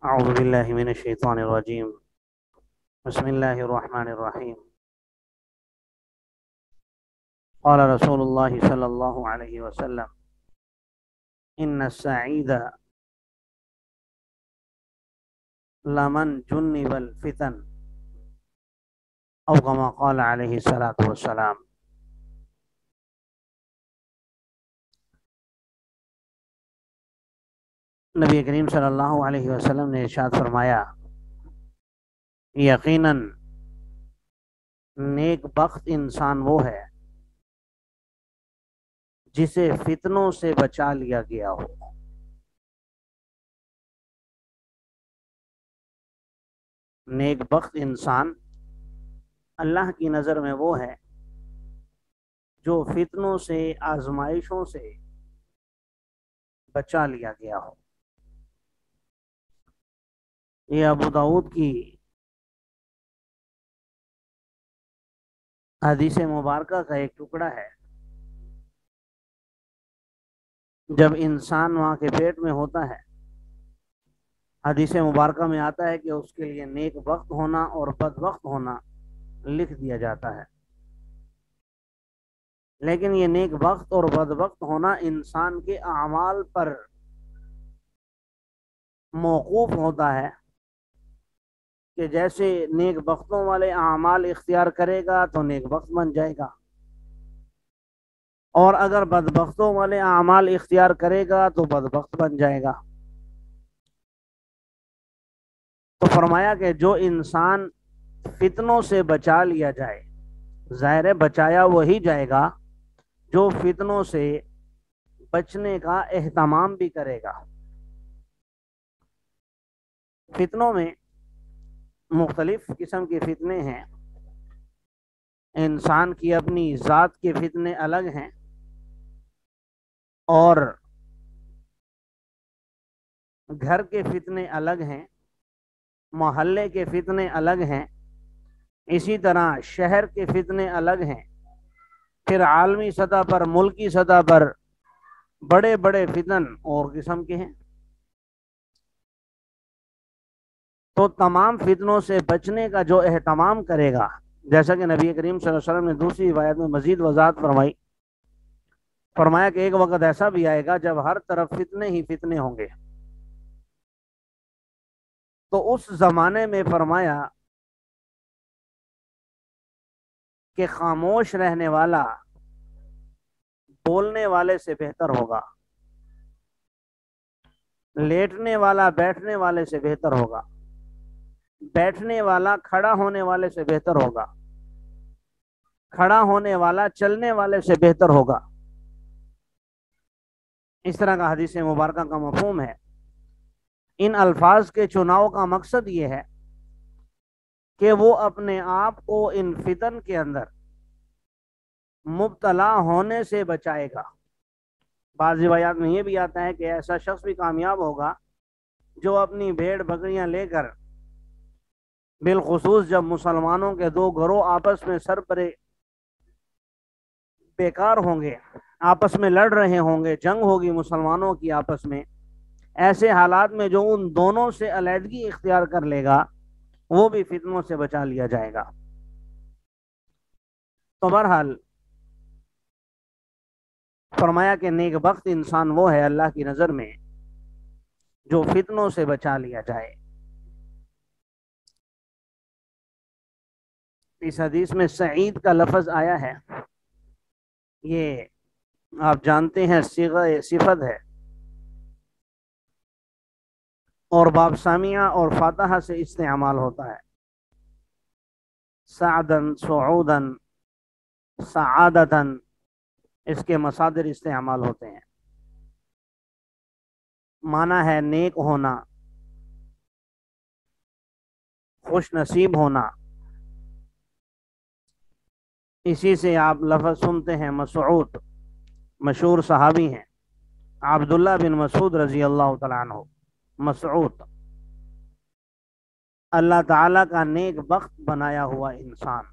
أعوذ بالله من الشيطان الرجيم. بسم الله الرحمن الرحيم. قال رسول الله صلى الله عليه وسلم: إن السعيد لمن جنب الفتن، أو كما قال عليه الصلاة والسلام. نبی کریم صلی اللہ علیہ وسلم نے ارشاد فرمایا، یقیناً نیک بخت انسان وہ ہے جسے فتنوں سے بچا لیا گیا ہو۔ نیک بخت انسان اللہ کی نظر میں وہ ہے جو فتنوں سے، آزمائشوں سے بچا لیا گیا ہو۔ یہ ابو داؤد کی حدیث مبارکہ کا ایک ٹکڑا ہے۔ جب انسان وہاں کے پیٹ میں ہوتا ہے، حدیث مبارکہ میں آتا ہے کہ اس کے لیے نیک وقت ہونا اور بد وقت ہونا لکھ دیا جاتا ہے۔ لیکن یہ نیک وقت اور بد وقت ہونا انسان کے اعمال پر موقوف ہوتا ہے، کہ جیسے نیک وقتوں والے اعمال اختیار کرے گا تو نیک وقت بن جائے گا، اور اگر بدبختوں والے اعمال اختیار کرے گا تو بدبخت بن جائے گا۔ تو فرمایا کہ جو انسان فتنوں سے بچا لیا جائے، ظاہر ہے بچایا وہی جائے گا جو فتنوں سے بچنے کا اہتمام بھی کرے گا۔ فتنوں میں مختلف قسم کے فتنے ہیں۔ انسان کی اپنی ذات کے فتنے الگ ہیں، اور گھر کے فتنے الگ ہیں، محلے کے فتنے الگ ہیں، اسی طرح شہر کے فتنے الگ ہیں، پھر عالمی سطح پر، ملکی سطح پر بڑے بڑے فتن اور قسم کے ہیں۔ تو تمام فتنوں سے بچنے کا جو اہتمام کرے گا، جیسا کہ نبی کریم صلی اللہ علیہ وسلم نے دوسری روایت میں مزید وضاحت فرمائی، فرمایا کہ ایک وقت ایسا بھی آئے گا جب ہر طرف فتنے ہی فتنے ہوں گے۔ تو اس زمانے میں فرمایا کہ خاموش رہنے والا بولنے والے سے بہتر ہوگا، لیٹنے والا بیٹھنے والے سے بہتر ہوگا، بیٹھنے والا کھڑا ہونے والے سے بہتر ہوگا، کھڑا ہونے والا چلنے والے سے بہتر ہوگا۔ اس طرح کا حدیث مبارکہ کا مفہوم ہے۔ ان الفاظ کے چناؤ کا مقصد یہ ہے کہ وہ اپنے آپ کو ان فتن کے اندر مبتلا ہونے سے بچائے گا۔ بعض روایات میں یہ بھی آتا ہے کہ ایسا شخص بھی کامیاب ہوگا جو اپنی بھیڑ بکریاں لے کر، بالخصوص جب مسلمانوں کے دو گروہ آپس میں سربرے بیکار ہوں گے، آپس میں لڑ رہے ہوں گے، جنگ ہوگی مسلمانوں کی آپس میں، ایسے حالات میں جو ان دونوں سے علیحدگی اختیار کر لے گا وہ بھی فتنوں سے بچا لیا جائے گا۔ تو بہرحال فرمایا کہ نیک بخت انسان وہ ہے اللہ کی نظر میں جو فتنوں سے بچا لیا جائے۔ اس حدیث میں سعید کا لفظ آیا ہے، یہ آپ جانتے ہیں صیغہ صفت ہے، اور باب سامیہ اور فاتحہ سے استعمال ہوتا ہے۔ سعدن، سعودن، سعادتن، اس کے مصادر استعمال ہوتے ہیں۔ معنی ہے نیک ہونا، خوش نصیب ہونا۔ اسی سے آپ لفظ سنتے ہیں مسعود، مشہور صحابی ہیں عبداللہ بن مسعود رضی اللہ تعالیٰ عنہ۔ مسعود اللہ تعالیٰ کا نیک بخت بنایا ہوا انسان۔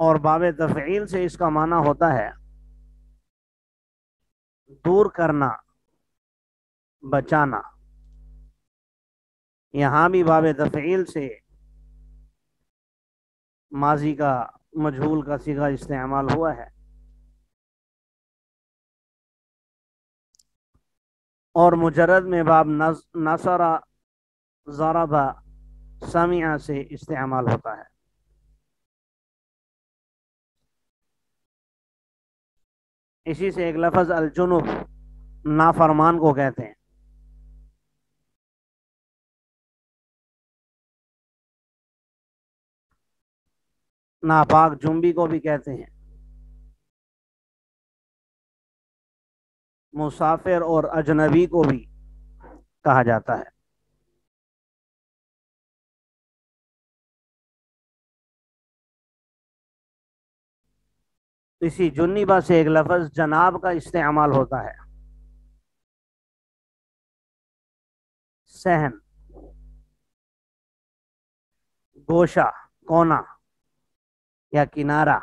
اور باب تفعیل سے اس کا معنی ہوتا ہے دور کرنا، بچانا۔ یہاں بھی باب تفعیل سے ماضی کا مجہول کا صیغہ استعمال ہوا ہے، اور مجرد میں باب نصر، ضرب، سمع سے استعمال ہوتا ہے۔ اسی سے ایک لفظ الجنب، نافرمان کو کہتے ہیں۔ ناپاک جنبی کو بھی کہتے ہیں۔ مسافر اور اجنبی کو بھی کہا جاتا ہے۔ اسی جنبہ سے ایک لفظ جناب کا استعمال ہوتا ہے، صحن، گوشہ، کونا یا کنارہ۔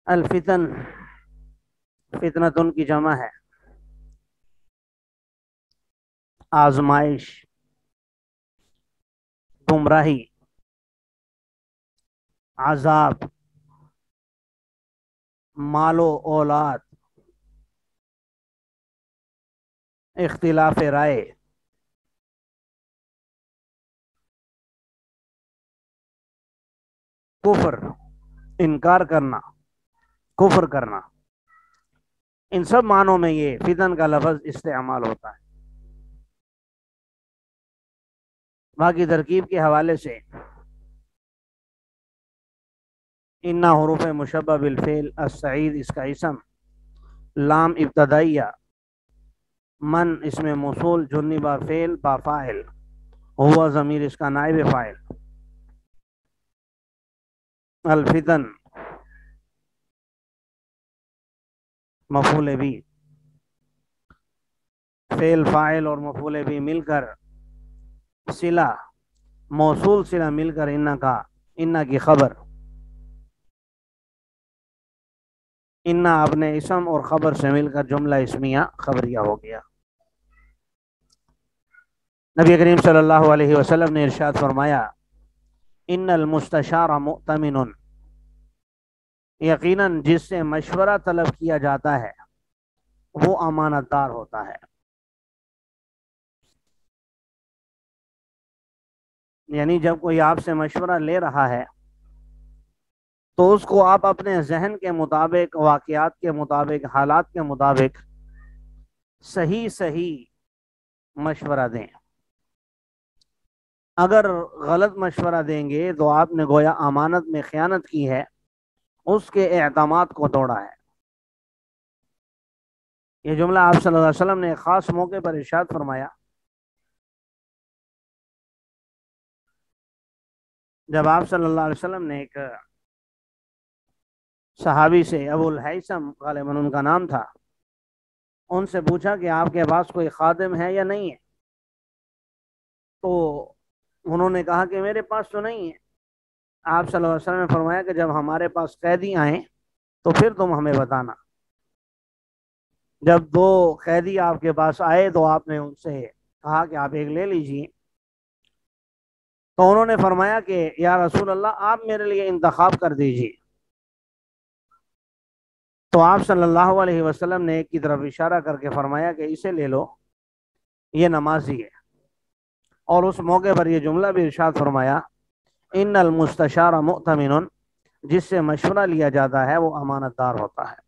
الفتن، فتنتن کی جمع ہے، آزمائش، گمراہی، عذاب، مال و اولاد، اختلاف رائے، کفر، انکار کرنا، کفر کرنا، ان سب معنوں میں یہ فتن کا لفظ استعمال ہوتا ہے۔ باقی ترکیب کے حوالے سے انا حروف مشبہ بالفعل، السعید اس کا اسم، لام ابتدائیہ، من اس میں موصول، جنبہ فعل با فاعل، ہوا ضمیر اس کا نائب فاعل، الفتن مفعول بھی، فعل فاعل اور مفعول بھی مل کر صلہ، موصول صلہ مل کر انا کی خبر، انا اپنے اسم اور خبر سے مل کر جملہ اسمیہ خبریہ ہو گیا۔ نبی کریم صلی اللہ علیہ وسلم نے ارشاد فرمایا ان المستشار مؤتمن، یقیناً جس سے مشورہ طلب کیا جاتا ہے وہ امانت دار ہوتا ہے۔ یعنی جب کوئی آپ سے مشورہ لے رہا ہے تو اس کو آپ اپنے ذہن کے مطابق، واقعات کے مطابق، حالات کے مطابق صحیح مشورہ دیں۔ اگر غلط مشورہ دیں گے تو آپ نے گویا امانت میں خیانت کی ہے، اس کے اعتماد کو توڑا ہے۔ یہ جملہ آپ صلی اللہ علیہ وسلم نے ایک خاص موقع پر ارشاد فرمایا جب آپ صلی اللہ علیہ وسلم نے ایک صحابی سے، ابو الہیثم غالباً ان کا نام تھا، ان سے پوچھا کہ آپ کے پاس کوئی خادم ہے یا نہیں ہے؟ تو انہوں نے کہا کہ میرے پاس تو نہیں ہے۔ آپ صلی اللہ علیہ وسلم نے فرمایا کہ جب ہمارے پاس قیدی آئیں تو پھر تم ہمیں بتانا۔ جب 2 قیدی آپ کے پاس آئے تو آپ نے ان سے کہا کہ آپ ایک لے لیجئے، تو انہوں نے فرمایا کہ یا رسول اللہ آپ میرے لیے انتخاب کر دیجئے۔ تو آپ صلی اللہ علیہ وسلم نے ایک کی طرف اشارہ کر کے فرمایا کہ اسے لے لو، یہ نمازی ہے۔ اور اس موقع پر یہ جملہ بھی ارشاد فرمایا ان المستشار مؤتمن، جس سے مشورہ لیا جاتا ہے وہ امانت دار ہوتا ہے۔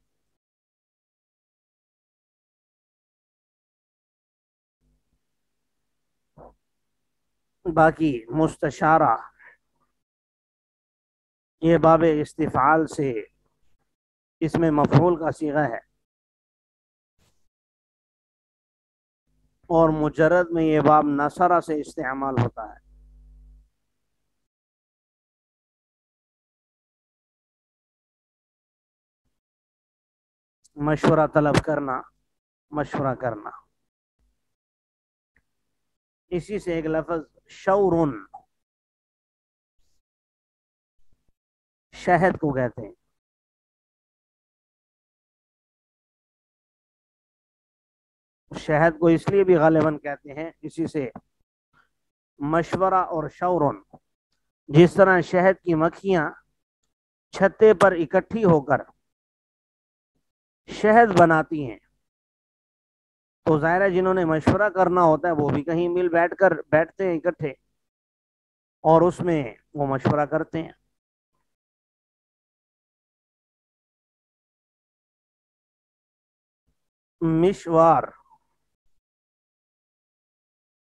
باقی مستشارہ یہ باب استفعال سے اس میں مفعول کا صیغہ ہے، اور مجرد میں یہ باب نصرہ سے استعمال ہوتا ہے۔ مشورہ طلب کرنا، مشورہ کرنا۔ اسی سے ایک لفظ شورن، شہد کو کہتے ہیں. شہد کو اس لیے بھی غالباً کہتے ہیں اسی سے مشورہ اور شورن، جس طرح شہد کی مکھیاں چھتے پر اکٹھی ہو کر شہد بناتی ہیں، تو ظاہر ہے جنہوں نے مشورہ کرنا ہوتا ہے وہ بھی کہیں مل بیٹھتے ہیں اکٹھے اور اس میں وہ مشورہ کرتے ہیں. مشوار،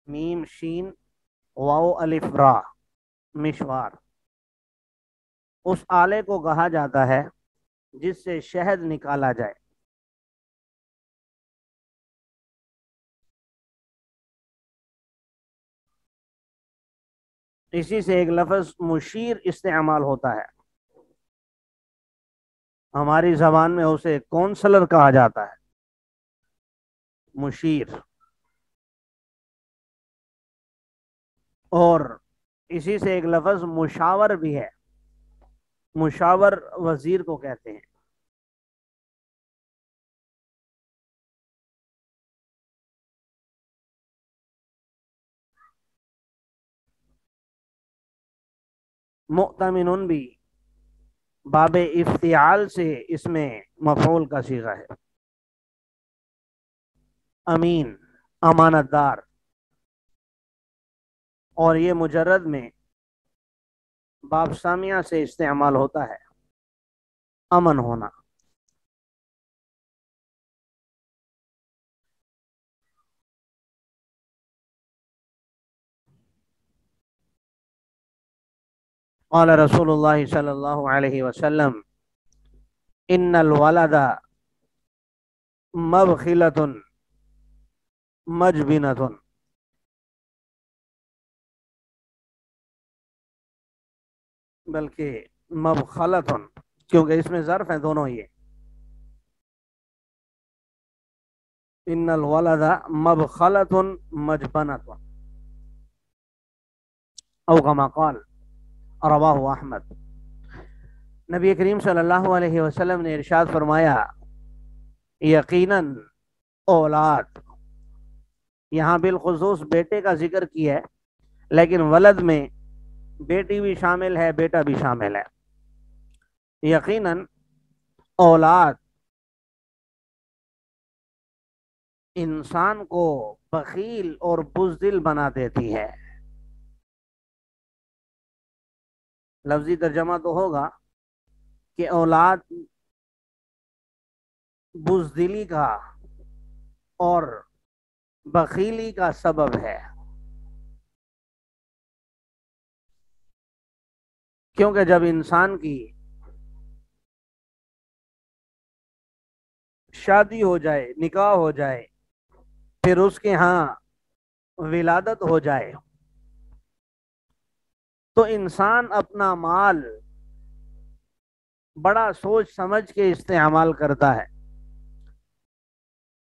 میم شین واو الف را، مشوار اس آلے کو کہا جاتا ہے جس سے شہد نکالا جائے. اسی سے ایک لفظ مشیر استعمال ہوتا ہے، ہماری زبان میں اسے کونسلر کہا جاتا ہے، مشیر. اور اسی سے ایک لفظ مشاور بھی ہے، مشاور وزیر کو کہتے ہیں. مؤتمن بھی باب افتعال سے اس میں مفعول کا صیغہ ہے. امین، امانت دار، اور یہ مجرد میں باب سامیہ سے استعمال ہوتا ہے، امن ہونا. قال رسول اللہ صلی اللہ علیہ وسلم ان الولد مبخلۃ مجبنۃ، بلکہ مبخلۃ، کیونکہ اس میں ظرف ہیں دونوں. یہ ان الولد مبخلۃ مجبنۃ او کما قال رواہ احمد. نبی کریم صلی اللہ علیہ وسلم نے ارشاد فرمایا یقیناً اولاد، یہاں بالخصوص بیٹے کا ذکر کیا ہے لیکن ولد میں بیٹی بھی شامل ہے بیٹا بھی شامل ہے. یقیناً اولاد انسان کو بخیل اور بزدل بنا دیتی ہے. لفظی ترجمہ تو ہوگا کہ اولاد بزدلی کا اور بخیلی کا سبب ہے، کیونکہ جب انسان کی شادی ہو جائے، نکاح ہو جائے، پھر اس کے ہاں ولادت ہو جائے، تو انسان اپنا مال بڑا سوچ سمجھ کے استعمال کرتا ہے.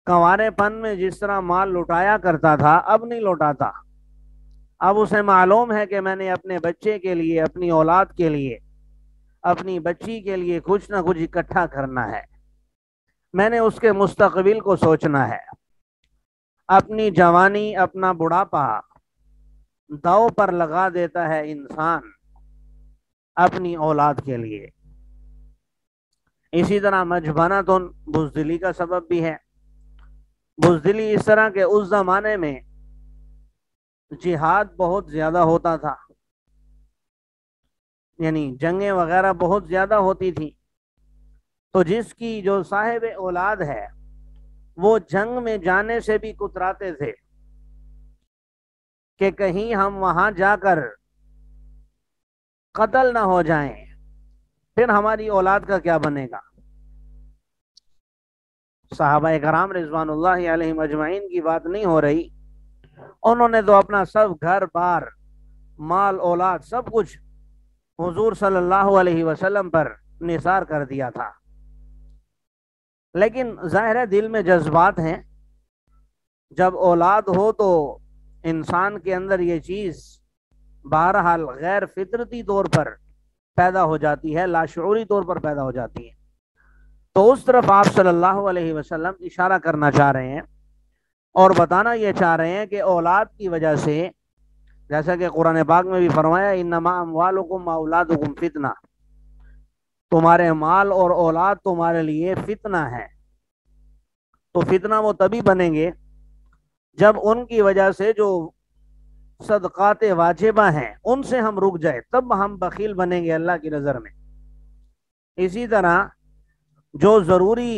کنوارے پن میں جس طرح مال لوٹایا کرتا تھا اب نہیں لوٹاتا. اب اسے معلوم ہے کہ میں نے اپنے بچے کے لیے، اپنی اولاد کے لیے، اپنی بچی کے لیے کچھ نہ کچھ اکٹھا کرنا ہے، میں نے اس کے مستقبل کو سوچنا ہے. اپنی جوانی، اپنا بڑھاپا داؤ پر لگا دیتا ہے انسان اپنی اولاد کے لیے. اسی طرح مجبنۃ بزدلی کا سبب بھی ہے. بزدلی اس طرح کہ اس زمانے میں جہاد بہت زیادہ ہوتا تھا، یعنی جنگیں وغیرہ بہت زیادہ ہوتی تھی، تو جس کی جو صاحب اولاد ہے وہ جنگ میں جانے سے بھی کتراتے تھے کہ کہیں ہم وہاں جا کر قتل نہ ہو جائیں، پھر ہماری اولاد کا کیا بنے گا. صحابہ کرام رضوان اللہ علیہم اجمعین کی بات نہیں ہو رہی، انہوں نے تو اپنا سب گھر بار، مال اولاد سب کچھ حضور صلی اللہ علیہ وسلم پر نثار کر دیا تھا. لیکن ظاہر ہے دل میں جذبات ہیں، جب اولاد ہو تو انسان کے اندر یہ چیز بہرحال غیر فطرتی طور پر پیدا ہو جاتی ہے، لاشعوری طور پر پیدا ہو جاتی ہے۔ تو اس طرف آپ صلی اللہ علیہ وسلم اشارہ کرنا چاہ رہے ہیں اور بتانا یہ چاہ رہے ہیں کہ اولاد کی وجہ سے، جیسا کہ قرآن پاک میں بھی فرمایا انما اموالکم واولادکم فتنہ، تمہارے مال اور اولاد تمہارے لیے فتنہ ہے۔ تو فتنہ وہ تبھی بنیں گے جب ان کی وجہ سے جو صدقات واجبہ ہیں ان سے ہم رک جائے، تب ہم بخیل بنیں گے اللہ کی نظر میں۔ اسی طرح جو ضروری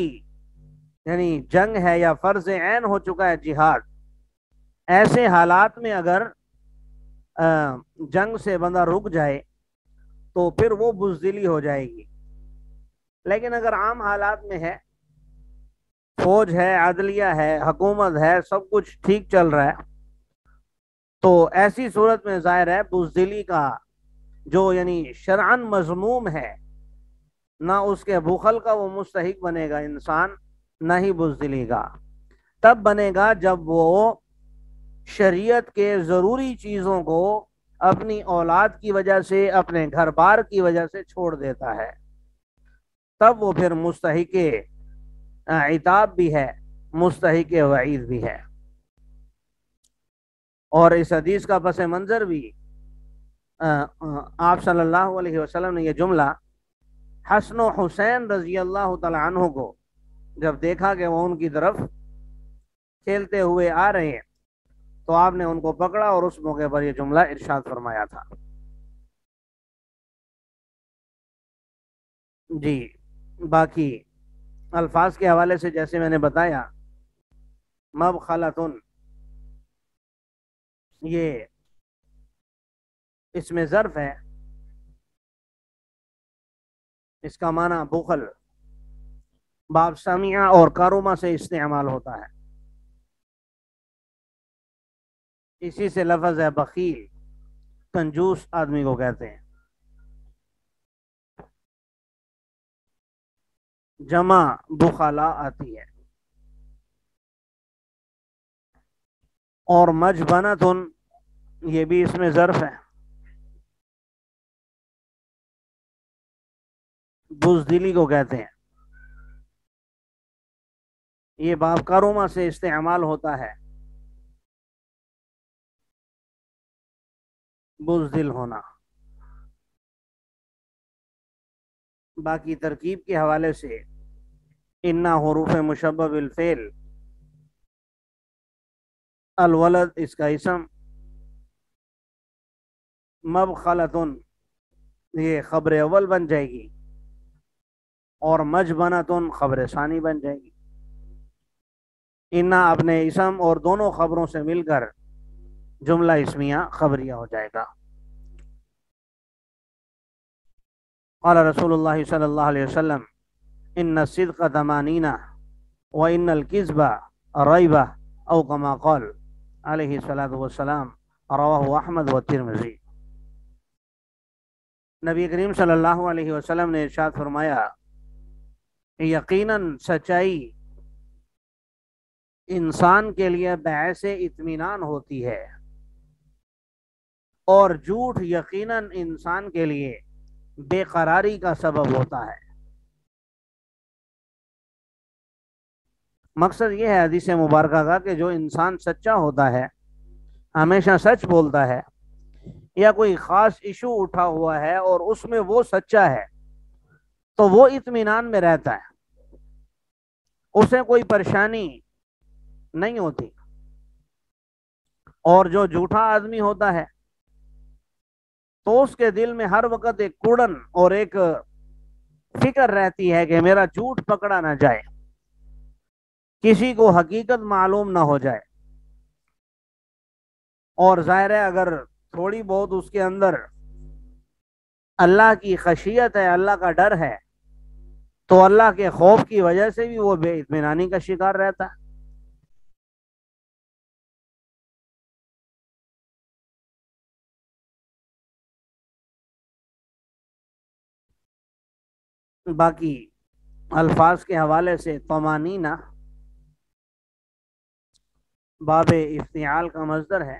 یعنی جنگ ہے یا فرض عین ہو چکا ہے جہاد، ایسے حالات میں اگر جنگ سے بندہ رک جائے تو پھر وہ بزدلی ہو جائے گی۔ لیکن اگر عام حالات میں ہے، فوج ہے، عدلیہ ہے، حکومت ہے، سب کچھ ٹھیک چل رہا ہے، تو ایسی صورت میں ظاہر ہے بزدلی کا جو یعنی شرعن مذموم ہے، نہ اس کے بخل کا وہ مستحق بنے گا انسان، نہ ہی بزدلی کا۔ تب بنے گا جب وہ شریعت کے ضروری چیزوں کو اپنی اولاد کی وجہ سے، اپنے گھر بار کی وجہ سے چھوڑ دیتا ہے، تب وہ پھر مستحق عتاب بھی ہے، مستحق وعید بھی ہے۔ اور اس حدیث کا پس منظر بھی آپ صلی اللہ علیہ وسلم نے یہ جملہ حسن و حسین رضی اللہ تعالی عنہ کو جب دیکھا کہ وہ ان کی طرف کھیلتے ہوئے آ رہے ہیں، تو آپ نے ان کو پکڑا اور اس موقع پر یہ جملہ ارشاد فرمایا تھا۔ جی، باقی الفاظ کے حوالے سے جیسے میں نے بتایا، مبخلتن یہ اس میں ظرف ہے، اس کا معنی بخل باب سمیع اور کاروما سے استعمال ہوتا ہے، اسی سے لفظ ہے بخیل، کنجوس آدمی کو کہتے ہیں۔ جمع بخلا آتی ہے۔ اور مجبنتن یہ بھی اس میں ظرف ہے، بزدلی کو کہتے ہیں، یہ باب کاروما سے استعمال ہوتا ہے، بزدل ہونا۔ باقی ترکیب کے حوالے سے انا حروف مشبہ بالفعل، الولد اس کا اسم، مبخلتن یہ خبر اول بن جائے گی، اور مجبنتن خبر ثانی بن جائے گی۔ انا اپنے اسم اور دونوں خبروں سے مل کر جملہ اسمیہ خبریہ ہو جائے گا۔ قال رسول اللہ صلی اللہ علیہ وسلم ان الصدق ثمانین وان الكذب ریبہ او کما قال علیہ الصلوۃ والسلام، رواہ احمد والترمذی۔ نبی کریم صلی اللہ علیہ وسلم نے ارشاد فرمایا، یقیناً سچائی انسان کے لیے باعث اطمینان ہوتی ہے، اور جھوٹ یقیناً انسان کے لیے بے قراری کا سبب ہوتا ہے۔ مقصد یہ ہے حدیث مبارکہ کا کہ جو انسان سچا ہوتا ہے، ہمیشہ سچ بولتا ہے، یا کوئی خاص ایشو اٹھا ہوا ہے اور اس میں وہ سچا ہے، تو وہ اطمینان میں رہتا ہے، اسے کوئی پریشانی نہیں ہوتی۔ اور جو جھوٹا آدمی ہوتا ہے تو اس کے دل میں ہر وقت ایک کوڑن اور ایک فکر رہتی ہے کہ میرا جھوٹ پکڑا نہ جائے، کسی کو حقیقت معلوم نہ ہو جائے۔ اور ظاہر ہے اگر تھوڑی بہت اس کے اندر اللہ کی خشیت ہے، اللہ کا ڈر ہے، تو اللہ کے خوف کی وجہ سے بھی وہ بے اطمینانی کا شکار رہتا ہے۔ باقی الفاظ کے حوالے سے طمانینہ باب افتعال کا مصدر ہے،